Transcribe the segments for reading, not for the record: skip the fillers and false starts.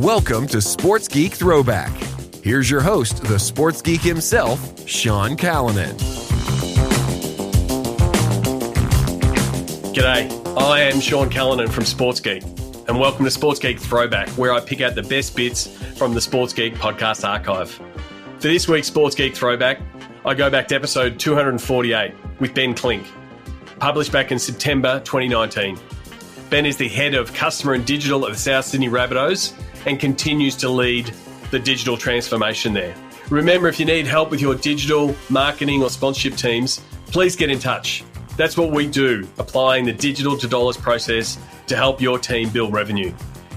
Welcome to Sports Geek Throwback. Here's your host, the sports geek himself, Sean Callanan. G'day, I am Sean Callanan from Sports Geek, and welcome to Sports Geek Throwback, where I pick out the best bits from the Sports Geek podcast archive. For this week's Sports Geek Throwback, I go back to episode 248 with Ben Clink, published back in September 2019. Ben is the head of customer and digital at the South Sydney Rabbitohs and continues to lead the digital transformation there. Remember, if you need help with your digital, marketing or sponsorship teams, please get in touch. That's what we do, applying the digital to dollars process to help your team build revenue.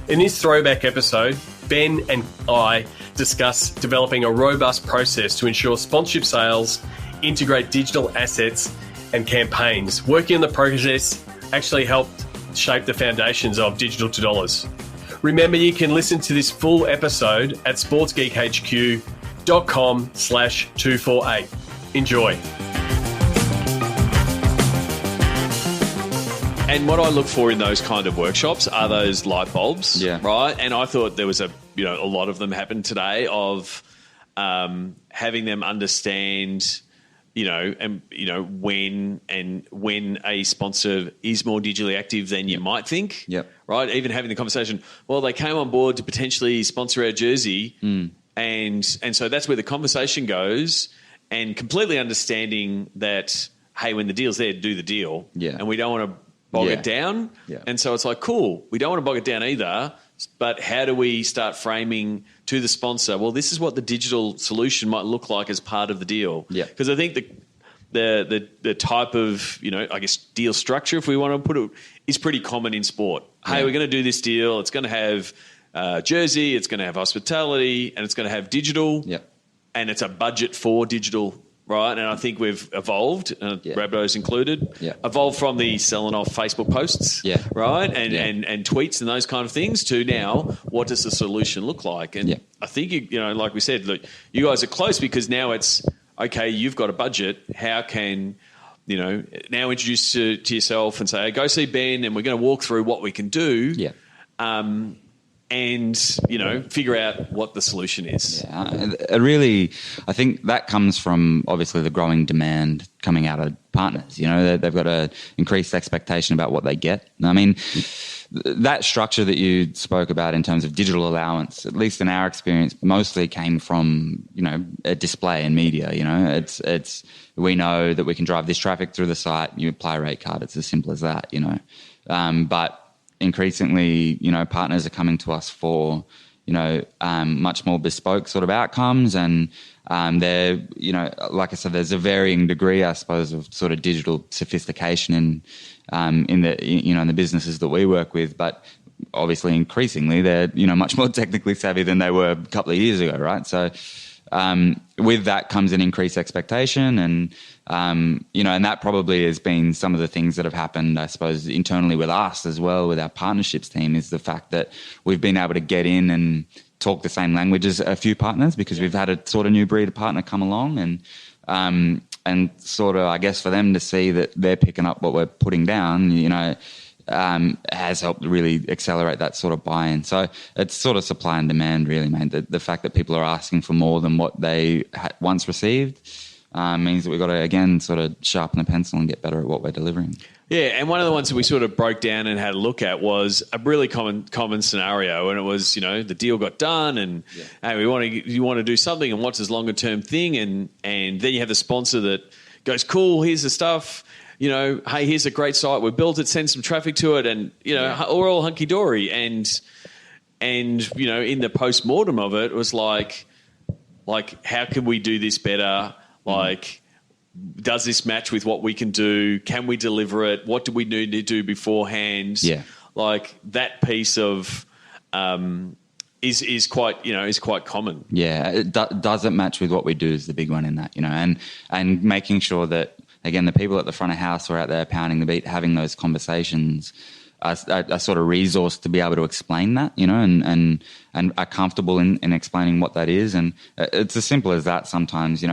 In this throwback episode, Ben and I discuss developing a robust process to ensure sponsorship sales integrate digital assets and campaigns. Working on the process actually helped shape the foundations of digital to dollars. Remember, you can listen to this full episode at sportsgeekhq.com/248. Enjoy. And what I look for in those kind of workshops are those light bulbs, right? And I thought there was a lot of them happened today of having them understand, when a sponsor is more digitally active than you might think, right? Even having the conversation, well, they came on board to potentially sponsor our jersey, and so that's where the conversation goes, and completely understanding that, hey, when the deal's there, do the deal, and we don't want to bog it down. And so it's like, cool, we don't want to bog it down either, but how do we start framing to the sponsor, well, this is what the digital solution might look like as part of the deal. Because I think the type of, deal structure, if we want to put it, is pretty common in sport. Hey, we're going to do this deal. It's going to have jersey, it's going to have hospitality, and it's going to have digital, and it's a budget for digital. Right, and I think we've evolved, Rabbitohs included, evolved from the selling off Facebook posts, right, and tweets and those kind of things to now, what does the solution look like? And I think, like we said, look, you guys are close because now it's, okay, you've got a budget. How can, now introduce to yourself and say, hey, go see Ben and we're going to walk through what we can do. And, figure out what the solution is. I think that comes from obviously the growing demand coming out of partners. They've got an increased expectation about what they get. I mean, that structure that you spoke about in terms of digital allowance, at least in our experience, mostly came from, a display and media. It's we know that we can drive this traffic through the site, you apply a rate card, it's as simple as that, but increasingly, partners are coming to us for, much more bespoke sort of outcomes, and they're, like I said, there's a varying degree, I suppose, of sort of digital sophistication in the businesses that we work with, but obviously increasingly they're, much more technically savvy than they were a couple of years ago, right? So with that comes an increased expectation, and and that probably has been some of the things that have happened, I suppose, internally with us as well, with our partnerships team, is the fact that we've been able to get in and talk the same language as a few partners because we've had a sort of new breed of partner come along, and sort of, I guess, for them to see that they're picking up what we're putting down, has helped really accelerate that sort of buy-in. So it's sort of supply and demand, really, man. The fact that people are asking for more than what they once received means that we've got to, again, sort of sharpen the pencil and get better at what we're delivering. Yeah, and one of the ones that we sort of broke down and had a look at was a really common scenario, and it was, the deal got done, and hey, you want to do something, and what's this longer term thing, and then you have the sponsor that goes, cool, here's the stuff. Hey, here's a great site. We built it, send some traffic to it, and, we're all hunky-dory. And in the post-mortem of it, it was like, how can we do this better? Like, does this match with what we can do? Can we deliver it? What do we need to do beforehand? Like, that piece of is quite common. Yeah, does it match with what we do is the big one in that, and making sure that, again, the people at the front of house are out there pounding the beat, having those conversations, are sort of resourced to be able to explain that, and are comfortable in explaining what that is. And it's as simple as that sometimes,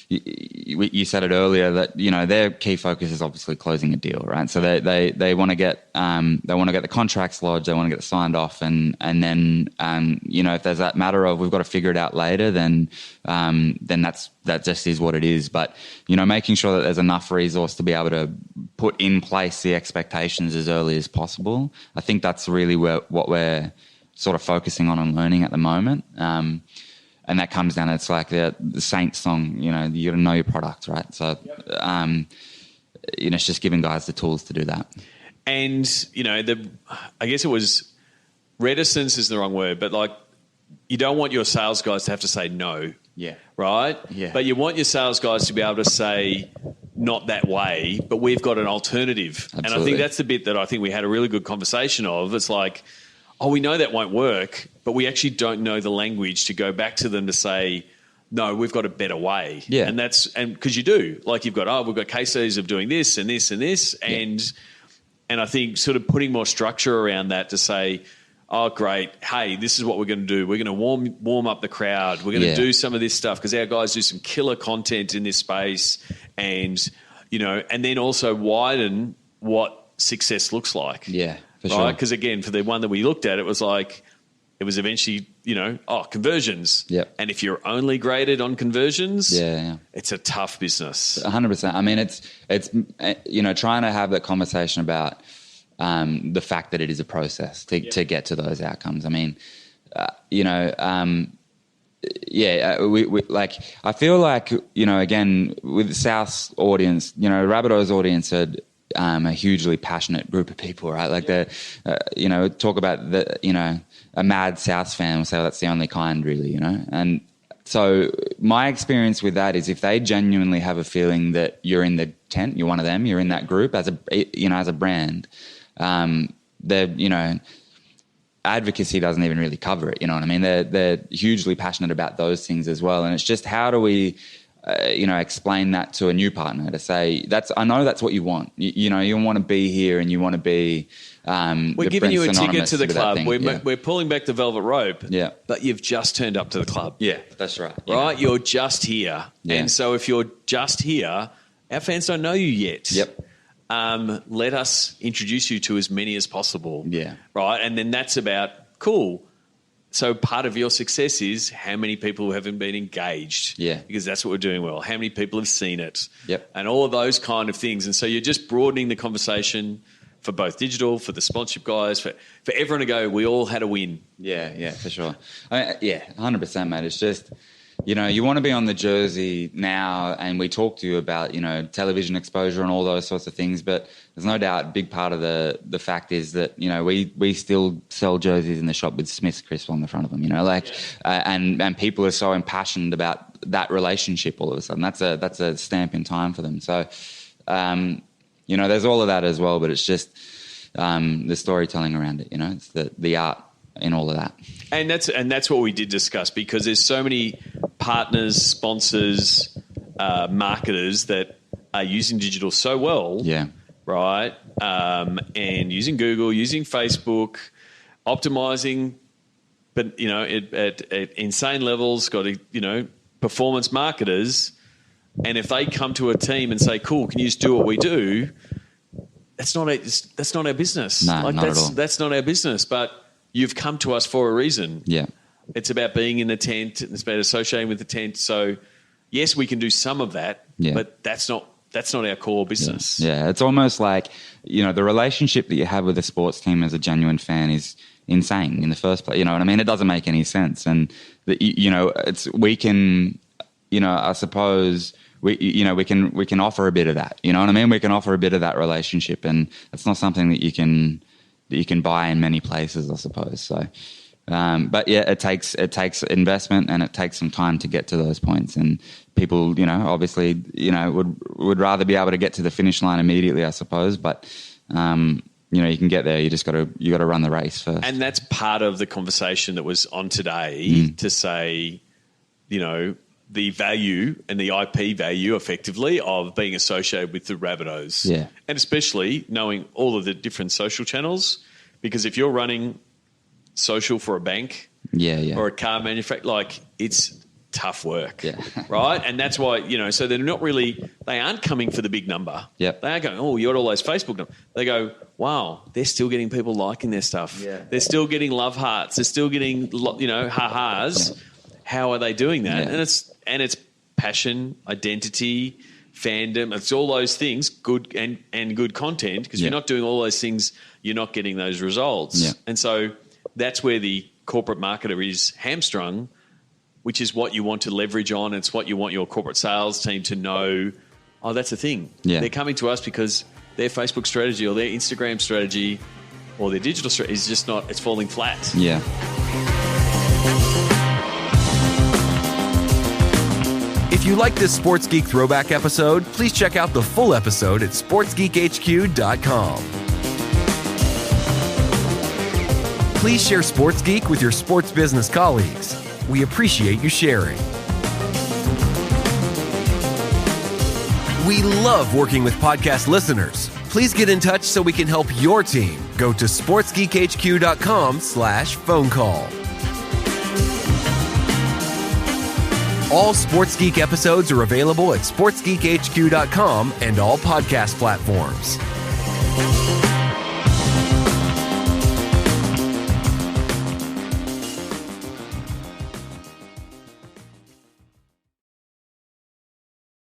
you said it earlier that, you know, their key focus is obviously closing a deal, right? So they want to get the contracts lodged, they want to get it signed off, and then you know, if there's that matter of we've got to figure it out later, then that just is what it is. But, you know, making sure that there's enough resource to be able to put in place the expectations as early as possible, I think that's really what we're sort of focusing on and learning at the moment. And that comes down, it's like the Saints song, you know, you got to know your product, right? So, you know, it's just giving guys the tools to do that. And, you know, I guess it was reticence is the wrong word, but like you don't want your sales guys to have to say no. Yeah. Right? Yeah. But you want your sales guys to be able to say not that way, but we've got an alternative. Absolutely. And I think that's the bit that I think we had a really good conversation of. It's like, oh, we know that won't work, but we actually don't know the language to go back to them to say, no, we've got a better way. Yeah. And because you do. Like you've got, we've got case studies of doing this and this and this. Yeah. And I think sort of putting more structure around that to say, oh, great, hey, this is what we're going to do. We're going to warm up the crowd. We're going to do some of this stuff because our guys do some killer content in this space, and, you know, and then also widen what success looks like. Yeah. For right? sure. Because again, for the one that we looked at, it was eventually, you know, conversions. Yep. And if you're only graded on conversions, Yeah. it's a tough business. 100%. I mean, it's you know, trying to have that conversation about the fact that it is a process to get to those outcomes. I mean, you know, we like, I feel like, you know, again, with the South's audience, you know, Rabbitoh's audience had a hugely passionate group of people, right? Like you know, talk about you know, a mad South fan will say, well, that's the only kind, really, you know? And so my experience with that is if they genuinely have a feeling that you're in the tent, you're one of them, you're in that group as a brand, they're, you know, advocacy doesn't even really cover it. You know what I mean? They're hugely passionate about those things as well. And it's just, how do we, you know, explain that to a new partner to say, I know that's what you want. You know, you want to be here and you want to be, we're giving you a ticket to the club. We're pulling back the velvet rope. Yeah. But you've just turned up to the club. Yeah, that's right. Right? You're just here. Yeah. And so if you're just here, our fans don't know you yet. Yep. Let us introduce you to as many as possible. Yeah. Right? And then that's about, cool. So part of your success is how many people haven't been engaged. Yeah. Because that's what we're doing well. How many people have seen it. Yep. And all of those kind of things. And so you're just broadening the conversation for both digital, for the sponsorship guys, for everyone to go, we all had a win. Yeah, for sure. 100%, mate. It's just, you know, you want to be on the jersey now, and we talk to you about, you know, television exposure and all those sorts of things, but there's no doubt a big part of the fact is that, you know, we still sell jerseys in the shop with Smith's crisp on the front of them, you know, like, and people are so impassioned about that relationship all of a sudden. That's a stamp in time for them. So, you know, there's all of that as well, but it's just the storytelling around it, you know, it's the art in all of that. And that's what we did discuss, because there's so many partners, sponsors, marketers that are using digital so well. Yeah. Right. And using Google, using Facebook, optimizing, but, you know, at insane levels, got, you know, performance marketers. And if they come to a team and say, cool, can you just do what we do? That's not our business. No, not at all. That's not our business. But you've come to us for a reason. Yeah. It's about being in the tent. It's about associating with the tent. So, yes, we can do some of that, but that's not our core business. Yeah, it's almost like, you know, the relationship that you have with a sports team as a genuine fan is insane in the first place. You know what I mean? It doesn't make any sense. And, you know, we can, you know, I suppose we can offer a bit of that. You know what I mean? We can offer a bit of that relationship, and it's not something that you can buy in many places, I suppose. So, but yeah, it takes investment, and it takes some time to get to those points. And people, you know, obviously, you know, would rather be able to get to the finish line immediately, I suppose. But you know, you can get there. You got to run the race first. And that's part of the conversation that was on today to say, you know, the value and the IP value, effectively, of being associated with the Rabbitohs. Yeah. And especially knowing all of the different social channels, because if you're running social for a bank or a car manufacturer, like, it's tough work, Yeah. right? And that's why, so they aren't coming for the big number. Yep. They aren't going, oh, you got all those Facebook numbers. They go, wow, they're still getting people liking their stuff. Yeah. They're still getting love hearts. They're still getting, ha-has. Yeah. How are they doing that? Yeah. And it's passion, identity, fandom. It's all those things, good and good content, because you're not doing all those things, you're not getting those results. Yeah. And so that's where the corporate marketer is hamstrung, which is what you want to leverage on. It's what you want your corporate sales team to know. Oh, that's the thing. Yeah. They're coming to us because their Facebook strategy or their Instagram strategy or their digital strategy is just not, it's falling flat. Yeah. If you like this Sports Geek Throwback episode, please check out the full episode at sportsgeekhq.com. Please share Sports Geek with your sports business colleagues. We appreciate you sharing. We love working with podcast listeners. Please get in touch so we can help your team. Go to sportsgeekhq.com/phone call. All Sports Geek episodes are available at sportsgeekhq.com and all podcast platforms.